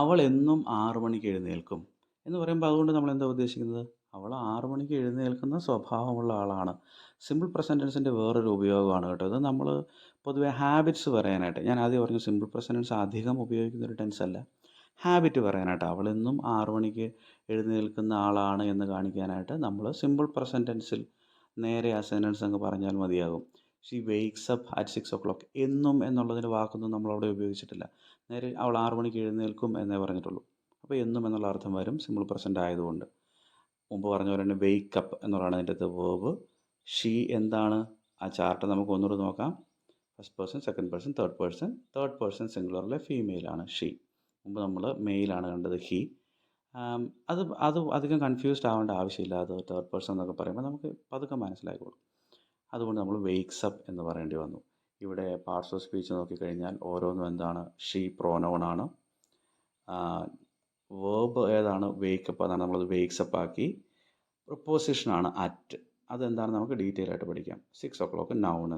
അവൾ എന്നും 6 മണിക്ക് എഴുന്നേൽക്കും എന്ന് പറയുമ്പോൾ അതുകൊണ്ട് നമ്മൾ എന്താ ഉദ്ദേശിക്കുന്നത്? അവൾ 6 മണിക്ക് എഴുന്നേൽക്കുന്ന സ്വഭാവമുള്ള ആളാണ്. സിമ്പിൾ പ്രസന്റ് ടെൻസിൻ്റെ വേറൊരു ഉപയോഗമാണ് കേട്ടോ. ഇത് നമ്മൾ പൊതുവെ ഹാബിറ്റ്സ് പറയാനായിട്ട് ഞാൻ ആദ്യം പറഞ്ഞു സിമ്പിൾ പ്രസന്റ് ടെൻസ് അധികം ഉപയോഗിക്കുന്ന ഒരു ടെൻസ് അല്ല. ഹാബിറ്റ് പറയാനായിട്ട് അവളെന്നും 6 മണിക്ക് എഴുന്നേൽക്കുന്ന ആളാണ് എന്ന് കാണിക്കാനായിട്ട് നമ്മൾ സിമ്പിൾ പ്രസന്റ് ടെൻസിൽ നേരെ ആ സെൻറ്റൻസ് അങ്ങ് പറഞ്ഞാൽ മതിയാകും. She wakes up at 6 o'clock. എന്നും എന്നുള്ളതിന് വാക്കൊന്നും നമ്മളവിടെ ഉപയോഗിച്ചിട്ടില്ല. നേരെ അവൾ 6 മണിക്ക് എഴുന്നേൽക്കും എന്നേ പറഞ്ഞിട്ടുള്ളൂ. അപ്പോൾ എന്നും എന്നുള്ള അർത്ഥം വരും സിമ്പിൾ പ്രസൻ്റ് ആയതുകൊണ്ട്. മുമ്പ് പറഞ്ഞ പോലെ തന്നെ വെയ്ക്ക് അപ്പ് എന്നുള്ളതാണ് അതിൻ്റെ അകത്ത് വേർബ്. ഷീ എന്താണ്? ആ ചാർട്ട് നമുക്ക് ഒന്നുകൂടി നോക്കാം. First person, second person, third person. Third person സിംഗുലറിലെ ഫീമെയിലാണ് ഷീ. മുമ്പ് നമ്മൾ മെയിലാണ് കണ്ടത് ഹി. അത് അധികം കൺഫ്യൂസ്ഡ് ആവേണ്ട ആവശ്യമില്ല. അത് തേർഡ് പേഴ്സൺ എന്നൊക്കെ പറയുമ്പോൾ നമുക്ക് പതുക്കെ മനസ്സിലായിക്കോളും. അതുകൊണ്ട് നമ്മൾ വെയ്ക്സ് അപ്പ് എന്ന് പറയേണ്ടി വന്നു. ഇവിടെ പാർട്സ് ഓഫ് സ്പീച്ച് നോക്കിക്കഴിഞ്ഞാൽ ഓരോന്നും എന്താണ്? ഷീ പ്രോനൗണാണ്. വേർബ് ഏതാണ്? വേക്കപ്പ്. അതാണ് നമ്മളത് വേക്സ് അപ്പ് ആക്കി. പ്രിപ്പോസിഷനാണ് അറ്റ്. അതെന്താണ് നമുക്ക് ഡീറ്റെയിൽ ആയിട്ട് പഠിക്കാം. 6 o'clock നൗൺ.